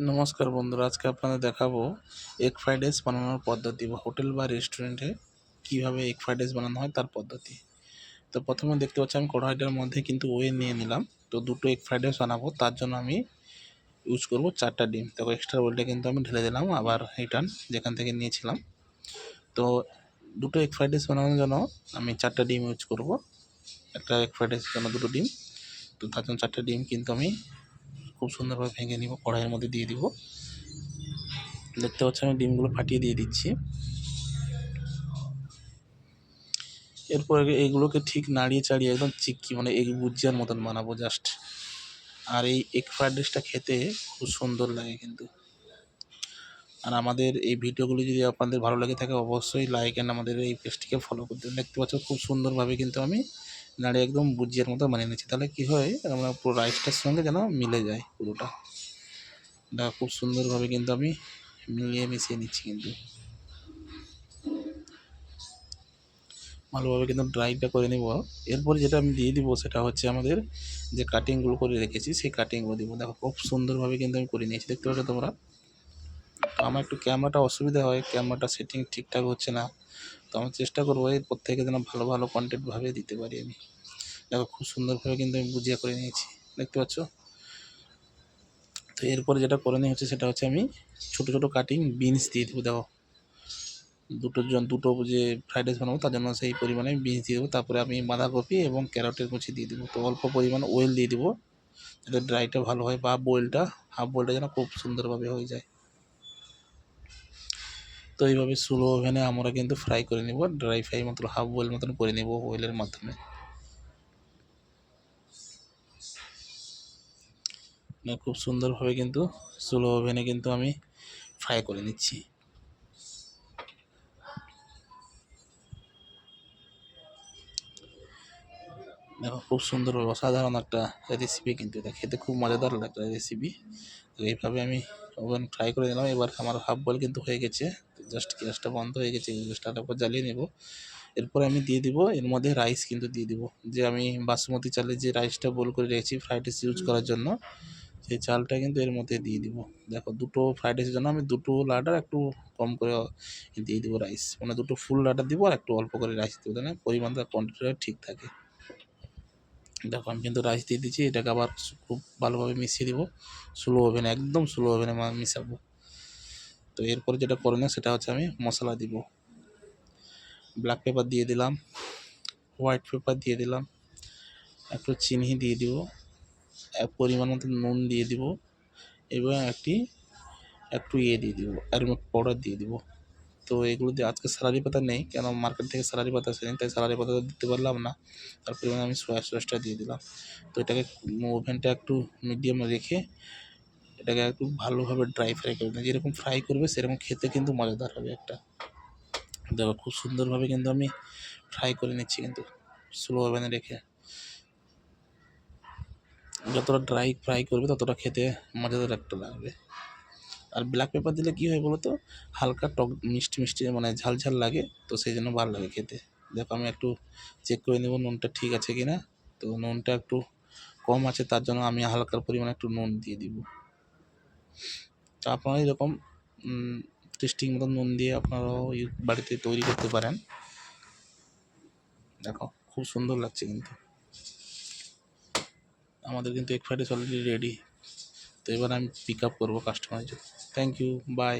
নমস্কার বন্ধুরা, আজকে আপনাদের দেখাবো এগ ফ্রাইড রাইস বানানোর পদ্ধতি বা হোটেল বা রেস্টুরেন্টে কীভাবে এগ ফ্রাইড রাইস বানানো হয় তার পদ্ধতি। তো প্রথমে দেখতে পাচ্ছি আমি কড়াইটার মধ্যে কিন্তু ওয়েল নিয়ে নিলাম। তো দুটো এগ ফ্রাইড রাইস বানাবো, তার জন্য আমি ইউজ করব 4টা ডিম। দেখো এক্সট্রা ওয়েলটা কিন্তু আমি ঢেলে দিলাম, আবার রিটার্ন যেখান থেকে নিয়েছিলাম। তো দুটো এগ ফ্রাইড রাইস বানানোর জন্য আমি 4টা ডিম ইউজ করব। একটা এগ ফ্রাইড রাইসের জন্য দুটো ডিম, তো তার জন্য 4টা ডিম কিন্তু আমি খুব সুন্দরভাবে ভেঙে নিব, কড়াইয়ের মধ্যে দিয়ে দিব। দেখতে পাচ্ছি আমি ডিমগুলো ফাটিয়ে দিয়ে দিচ্ছি। এরপর এইগুলোকে ঠিক নাড়িয়ে চাড়িয়ে একদম চিক্কি মানে এগ ভুজিয়ার মতন বানাবো জাস্ট। আর এই এগ ফ্রাইড রাইসটা খেতে খুব সুন্দর লাগে কিন্তু। আর আমাদের এই ভিডিওগুলো যদি আপনাদের ভালো লেগে থাকে অবশ্যই লাইক অ্যান্ড আমাদের এই পেজটিকে ফলো করতে। দেখতে পাচ্ছ খুব সুন্দরভাবে কিন্তু আমি নাড়িয়ে একদম ভুজিয়ার মতো বানিয়ে নিচ্ছি। তাহলে কি হয়, আমরা পুরো রাইসটার সঙ্গে যেন মিলে যায় পুরোটা। এটা খুব সুন্দরভাবে কিন্তু আমি মিশিয়ে নিচ্ছি কিন্তু ভালোভাবে কিন্তু ড্রাইটা করে নেব। এরপরে যেটা আমি দিয়ে দিব সেটা হচ্ছে আমাদের যে কাটিংগুলো করে রেখেছি সেই কাটিংগুলো দিব। দেখো খুব সুন্দরভাবে কিন্তু আমি করে নিয়েছি, দেখতে পাচ্ছ তোমরা। তো আমার একটু ক্যামেরাটা অসুবিধা হয়, ক্যামেরাটা সেটিং ঠিকঠাক হচ্ছে না। তো আমি চেষ্টা করবো এরপর থেকে যেন ভালো ভালো কন্টেন্টভাবে দিতে পারি আমি। দেখো খুব সুন্দরভাবে কিন্তু আমি বুঝিয়ে করে নিয়েছি, দেখতে পাচ্ছ। তো এরপরে যেটা করে নিয়ে হচ্ছে সেটা হচ্ছে আমি ছোটো ছোটো কাটিং বিনস দিয়ে দেবো। দেখো দুটো যে ফ্রাইড রাইস বানাবো তার জন্য সেই পরিমাণে বিনস দিয়ে দেবো। তারপরে আমি বাঁধাকপি এবং ক্যারটের কুচি দিয়ে দেবো। তো অল্প পরিমাণ অয়েল দিয়ে দেবো যাতে ড্রাইটা ভালো হয়, বা বয়েলটা হাফ বয়েলটা যেন খুব সুন্দরভাবে হয়ে যায়। তো এইভাবে স্লো ওভেনে আমরা কিন্তু ফ্রাই করে নেব, ড্রাই ফ্রাই মতো হাফ বয়েল মতন করে নেব অয়েলের মাধ্যমে। খুব সুন্দরভাবে কিন্তু স্লো ওভেনে কিন্তু আমি ফ্রাই করে নিচ্ছি। দেখো খুব সুন্দরভাবে অসাধারণ একটা রেসিপি কিন্তু, এটা খেতে খুব মজাদার একটা রেসিপি। তো এইভাবে আমি ওভেন ফ্রাই করে নিলাম। এবার আমার হাফ বয়েল কিন্তু হয়ে গেছে, জাস্ট গ্যাসটা বন্ধ হয়ে গেছে, গ্যাসটা আবার জ্বালিয়ে নেব। এরপর আমি দিয়ে দিব এর মধ্যে রাইস কিন্তু দিয়ে দিব, যে আমি বাসমতি চালের যে রাইসটা বোল করে রেখেছি ফ্রাইড রাইস ইউজ করার জন্য, সেই চালটা কিন্তু এর মধ্যে দিয়ে দিব। দেখো দুটো ফ্রাইড রাইসের জন্য আমি দুটো লাডার একটু কম করে দিয়ে দিব রাইস, মানে দুটো ফুল লাডার দিব আর একটু অল্প করে রাইস দেবো, যেন পরিমাণটা কোয়ান্টিটিটা ঠিক থাকে। দেখো আমি কিন্তু রাইস দিয়ে দিচ্ছি, এটাকে আবার খুব ভালোভাবে মিশিয়ে দিব স্লো ওভেনে, একদম স্লো ওভেনে মিশাবো। তো এরপরে যেটা করণীয় সেটা হচ্ছে আমি মশলা দিব। ব্ল্যাক পেপার দিয়ে দিলাম, হোয়াইট পেপার দিয়ে দিলাম, একটু চিনি দিয়ে দিব, পরিমাণ মতো নুন দিয়ে দিব, এবং একটু দিয়ে দিব অ্যারোমেটিক পাউডার দিয়ে দিব। তো এগুলো দিয়ে আজকে স্যালারি পাতা নেই, কেন মার্কেট থেকে স্যালারি পাতা আসেনি, তাই স্যালারি পাতা দিতে পারলাম না। তার পরিমাণে আমি সয়া সসটা দিয়ে দিলাম। তো এটাকে ওভেনটা একটু মিডিয়ামে রেখে এটাকে একটু ভালোভাবে ড্রাই ফ্রাই করে দিই। যেরকম ফ্রাই করবে সেরকম খেতে কিন্তু মজাদার হবে একটা। দেখো খুব সুন্দরভাবে কিন্তু আমি ফ্রাই করে নিচ্ছি কিন্তু স্লো ওভেনে রেখে। যতটা ড্রাই ফ্রাই করবে ততটা খেতে মজাদার একটা লাগবে। আর ব্ল্যাক পেপার দিলে কী হয় বলো তো, হালকা টক মিষ্টি মিষ্টি মানে ঝাল ঝাল লাগে, তো সেই জন্য ভালো লাগে খেতে। দেখো আমি একটু চেক করে নেব নুনটা ঠিক আছে কি না। তো নুনটা একটু কম আছে, তার জন্য আমি হালকা পরিমাণে একটু নুন দিয়ে দিব। তো আপনারা এরকম টেস্টিং মতো নুন দিয়ে আপনারাও বাড়িতে তৈরি করতে পারেন। দেখো খুব সুন্দর লাগছে কিন্তু। আমাদের কিন্তু egg fried rice already ready. তো এবার আমি পিক আপ করবো কাস্টমারের জন্য। Thank you, by.